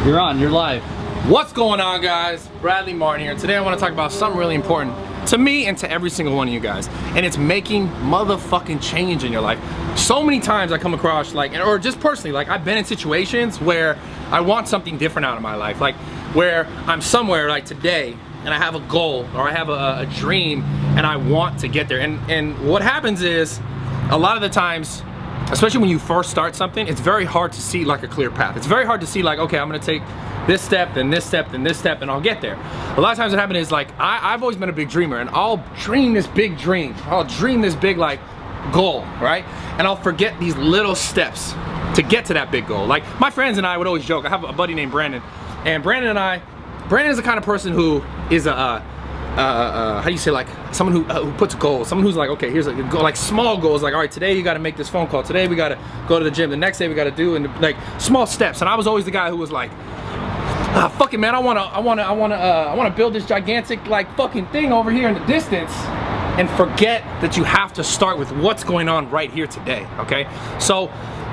You're on, you're live. What's going on, guys? Bradley Martyn here. Today I want to talk about something really important to me and to every single one of you guys, and it's making motherfucking change in your life. So many times I come across, like, or just personally, like, I've been in situations where I want something different out of my life, like where I'm somewhere like today and I have a goal or I have a dream and I want to get there, and what happens is a lot of the times, especially when you first start something, it's very hard to see like a clear path. It's very hard to see like, okay, I'm gonna take this step, then this step, then this step, and I'll get there. A lot of times what happens is, like, I've always been a big dreamer, and I'll dream this big dream. I'll dream this big, like, goal, right? And I'll forget these little steps to get to that big goal. Like, my friends and I would always joke. I have a buddy named Brandon, and Brandon is the kind of person who is how do you say, like, someone who puts goals, someone who's like, okay, here's a goal, like small goals, like, all right, today you got to make this phone call, today we got to go to the gym, the next day we got to do, and like small steps. And I was always the guy who was like, fuck it, man, I wanna build this gigantic, like, fucking thing over here in the distance, and forget that you have to start with what's going on right here today. Okay, so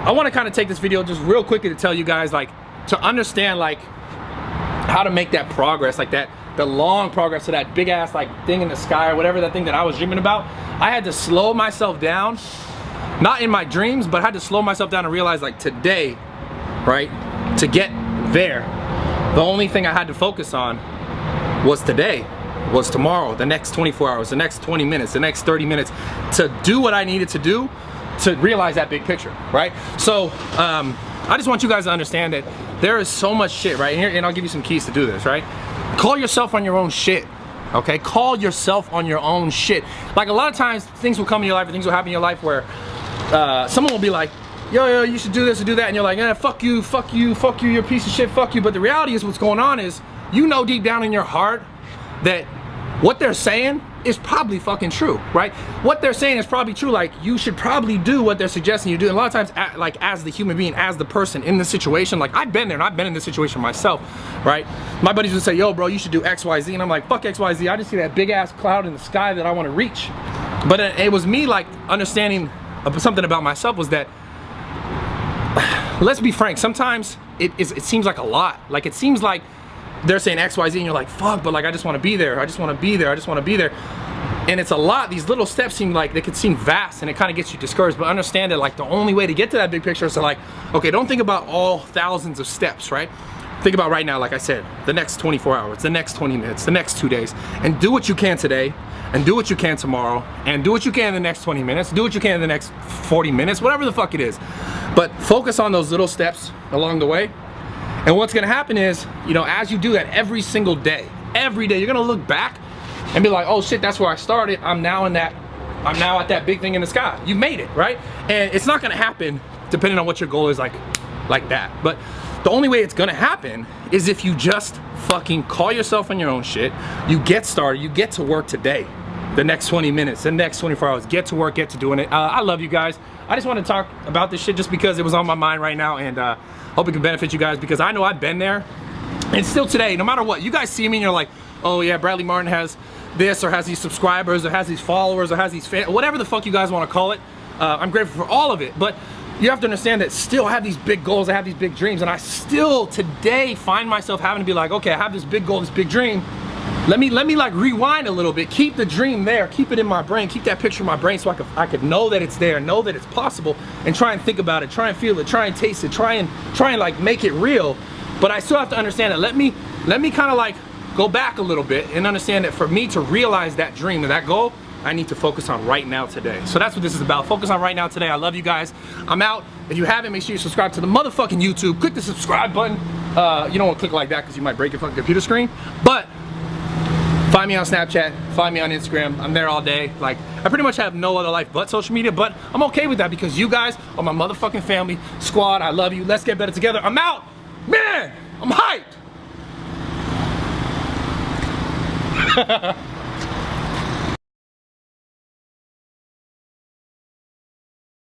I want to kind of take this video just real quickly to tell you guys, like, to understand, like, how to make that progress, like the long progress to that big ass, like, thing in the sky or whatever that thing that I was dreaming about. I had to slow myself down, not in my dreams, but I had to slow myself down and realize, like, today, right, to get there, the only thing I had to focus on was today, was tomorrow, the next 24 hours, the next 20 minutes, the next 30 minutes, to do what I needed to do to realize that big picture, right? So I just want you guys to understand that there is so much shit, right? And I'll give you some keys to do this, right? Call yourself on your own shit, okay? Call yourself on your own shit. Like, a lot of times things will come in your life, or things will happen in your life where someone will be like, yo, you should do this or do that, and you're like, fuck you, you're a piece of shit, fuck you. But the reality is, what's going on is, you know deep down in your heart that what they're saying is probably fucking true, right? What they're saying is probably true. Like, you should probably do what they're suggesting you do. And a lot of times, like, as the human being, as the person in the situation, like, I've been there and I've been in this situation myself, right? My buddies would say, yo, bro, you should do X, Y, Z. And I'm like, fuck X, Y, Z. I just see that big ass cloud in the sky that I want to reach. But it was me, like, understanding something about myself was that, let's be frank, sometimes it seems like a lot. Like, it seems like they're saying X, Y, Z, and you're like, fuck, but, like, I just want to be there. I just want to be there. I just want to be there. And it's a lot. These little steps seem like they could seem vast, and it kind of gets you discouraged. But understand that, like, the only way to get to that big picture is to, like, okay, don't think about all thousands of steps, right? Think about right now, like I said, the next 24 hours, the next 20 minutes, the next 2 days, and do what you can today, and do what you can tomorrow, and do what you can in the next 20 minutes, do what you can in the next 40 minutes, whatever the fuck it is. But focus on those little steps along the way. And what's gonna happen is, you know, as you do that every single day, you're gonna look back and be like, oh shit, that's where I started. I'm now at that big thing in the sky. You made it, right? And it's not gonna happen depending on what your goal is, like that. But the only way it's gonna happen is if you just fucking call yourself on your own shit. You get started, you get to work today. The next 20 minutes, the next 24 hours, get to work, get to doing it. I love you guys. I just want to talk about this shit just because it was on my mind right now, and hope it can benefit you guys, because I know I've been there, and still today, no matter what, you guys see me and you're like, oh yeah, Bradley Martyn has this, or has these subscribers, or has these followers, or has these fans, whatever the fuck you guys want to call it. I'm grateful for all of it, but you have to understand that still I have these big goals, I have these big dreams, and I still today find myself having to be like, okay, I have this big goal, this big dream. Let me like rewind a little bit, keep the dream there, keep it in my brain, keep that picture in my brain, so I could know that it's there, know that it's possible, and try and think about it, try and feel it, try and taste it, try and like make it real. But I still have to understand that let me kind of like go back a little bit and understand that for me to realize that dream and that goal, I need to focus on right now today. So that's what this is about. Focus on right now today. I love you guys. I'm out. If you haven't, make sure you subscribe to the motherfucking YouTube. Click the subscribe button. You don't want to click like that because you might break your fucking computer screen. But find me on Snapchat, find me on Instagram. I'm there all day. Like, I pretty much have no other life but social media, but I'm okay with that because you guys are my motherfucking family squad. I love you. Let's get better together. I'm out. Man, I'm hyped.